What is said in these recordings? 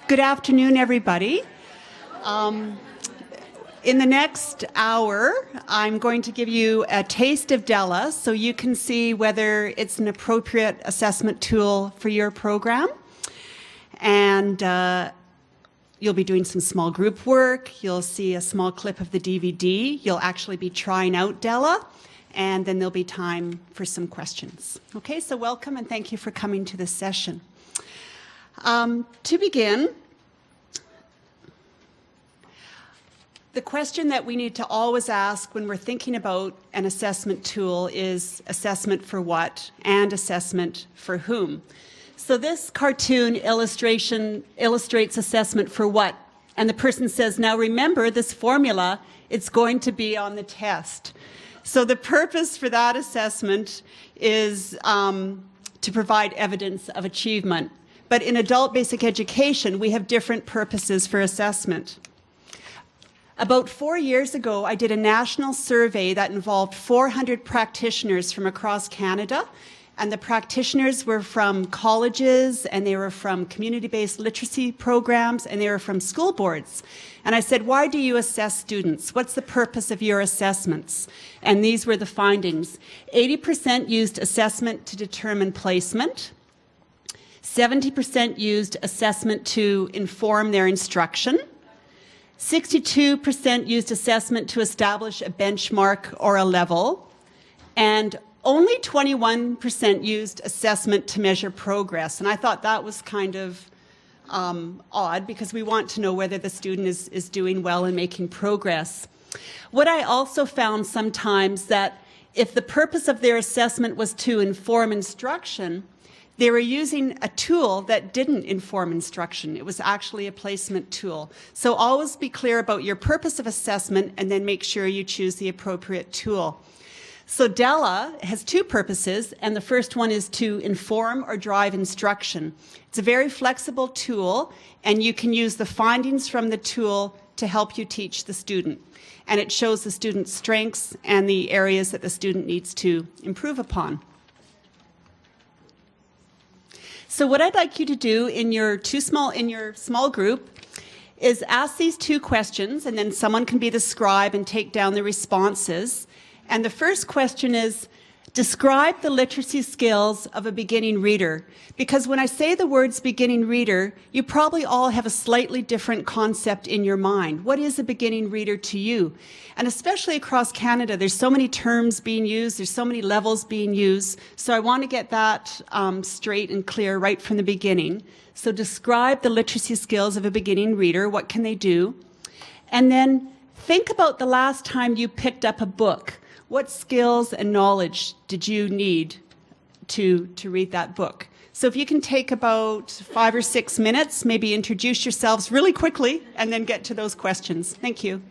Good afternoon, everybody. In the next hour, I'm going to give you a taste of Dala so you can see whether it's an appropriate assessment tool for your program. And you'll be doing some small group work. You'll see a small clip of the DVD. You'll actually be trying out Dala. And then there'll be time for some questions. Okay, so welcome and thank you for coming to this session. To begin, the question that we need to always ask when we're thinking about an assessment tool is assessment for what and assessment for whom. So this cartoon illustration illustrates assessment for what. And the person says, now remember this formula, it's going to be on the test. So the purpose for that assessment is to provide evidence of achievement. But in adult basic education, we have different purposes for assessment. About 4 years ago, I did a national survey that involved 400 practitioners from across Canada. And the practitioners were from colleges, and they were from community-based literacy programs, and they were from school boards. And I said, why do you assess students? What's the purpose of your assessments? And these were the findings. 80% used assessment to determine placement. 70% used assessment to inform their instruction. 62% used assessment to establish a benchmark or a level. And only 21% used assessment to measure progress. And I thought that was kind of odd because we want to know whether the student is doing well and making progress. What I also found sometimes that if the purpose of their assessment was to inform instruction, they were using a tool that didn't inform instruction. It was actually a placement tool. So always be clear about your purpose of assessment and then make sure you choose the appropriate tool. So Dala has two purposes, and the first one is to inform or drive instruction. It's a very flexible tool, and you can use the findings from the tool to help you teach the student. And it shows the student's strengths and the areas that the student needs to improve upon. So what I'd like you to do in your small group is ask these two questions, and then someone can be the scribe and take down the responses. And the first question is, describe the literacy skills of a beginning reader. Because when I say the words beginning reader, you probably all have a slightly different concept in your mind. What is a beginning reader to you? And especially across Canada, there's so many terms being used, there's so many levels being used. So I want to get that straight and clear right from the beginning. So describe the literacy skills of a beginning reader. What can they do? And then think about the last time you picked up a book. What skills and knowledge did you need to read that book? So if you can take about 5 or 6 minutes, maybe introduce yourselves really quickly and then get to those questions. Thank you.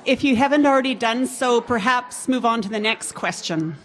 If you haven't already done so, perhaps move on to the next question.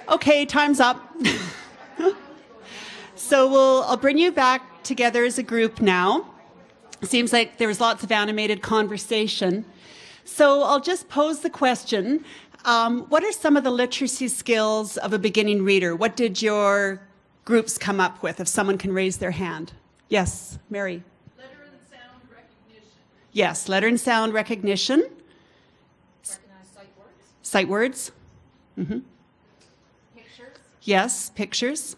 Okay, time's up. So I'll bring you back together as a group now. Seems like there was lots of animated conversation. So I'll just pose the question. What are some of the literacy skills of a beginning reader? What did your groups come up with, if someone can raise their hand? Yes, Mary. Letter and sound recognition. Yes, letter and sound recognition. Recognize sight words. Sight words. Pictures. Yes, pictures.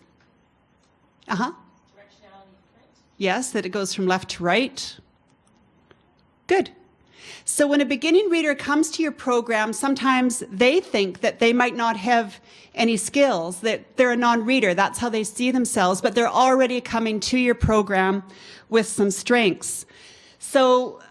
Uh-huh. Directionality of print. Yes, that it goes from left to right. Good. So when a beginning reader comes to your program, sometimes they think that they might not have any skills, that they're a non-reader. That's how they see themselves, but they're already coming to your program with some strengths. So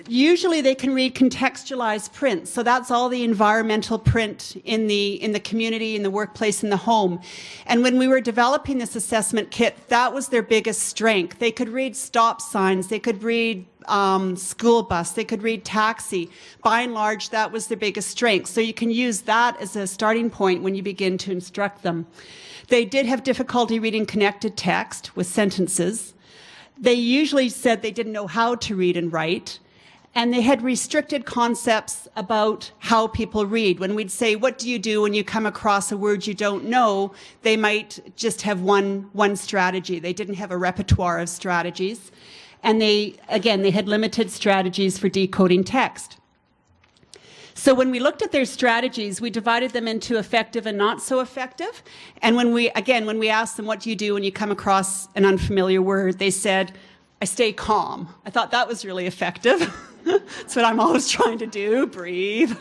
usually they can read contextualized print. So that's all the environmental print in the community, in the workplace, in the home. And when we were developing this assessment kit, that was their biggest strength. They could read stop signs, they could read school bus, they could read taxi. By and large, that was their biggest strength. So you can use that as a starting point when you begin to instruct them. They did have difficulty reading connected text with sentences. They usually said they didn't know how to read and write. And they had restricted concepts about how people read. When we'd say, what do you do when you come across a word you don't know, they might just have one strategy. They didn't have a repertoire of strategies. And they had limited strategies for decoding text. So when we looked at their strategies, we divided them into effective and not so effective. And when we asked them, what do you do when you come across an unfamiliar word, they said, I stay calm. I thought that was really effective. That's what I'm always trying to do, breathe.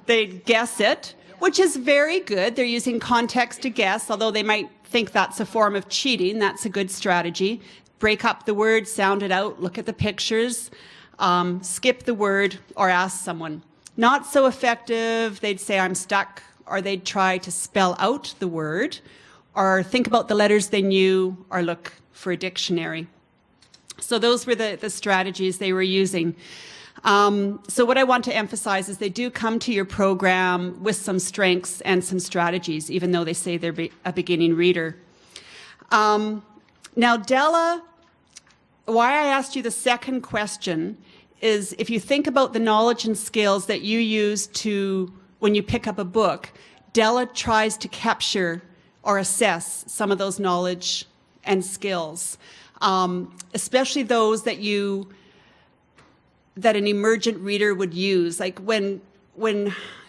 They guess it, which is very good. They're using context to guess, although they might think that's a form of cheating. That's a good strategy. Break up the word, sound it out, look at the pictures, skip the word, or ask someone. Not so effective, they'd say, I'm stuck, or they'd try to spell out the word, or think about the letters they knew, or look for a dictionary. So those were the strategies they were using. So what I want to emphasize is they do come to your program with some strengths and some strategies, even though they say they're a beginning reader. Now, Dala, why I asked you the second question is if you think about the knowledge and skills that you use when you pick up a book, Dala tries to capture or assess some of those knowledge and skills, especially those that an emergent reader would use. Like when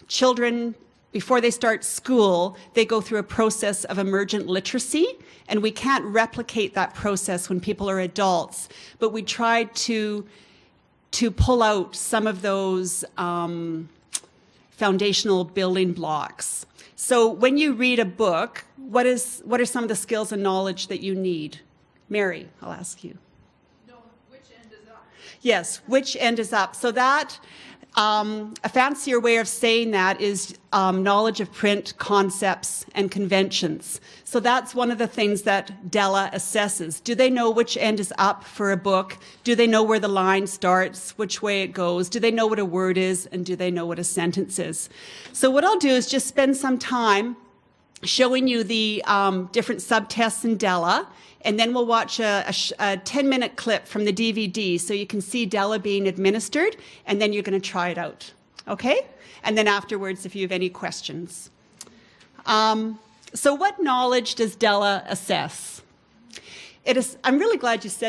children, before they start school, they go through a process of emergent literacy, and we can't replicate that process when people are adults, but we try to pull out some of those foundational building blocks. So when you read a book, what are some of the skills and knowledge that you need? Mary, I'll ask you. No, which end is up? Yes, which end is up. So that, a fancier way of saying that is knowledge of print concepts and conventions. So that's one of the things that Dala assesses. Do they know which end is up for a book? Do they know where the line starts, which way it goes? Do they know what a word is, and do they know what a sentence is? So what I'll do is just spend some time showing you the different subtests in Dala, and then we'll watch a 10-minute clip from the DVD so you can see Dala being administered, and then you're going to try it out, okay? And then afterwards, if you have any questions. So what knowledge does Dala assess? I'm really glad you said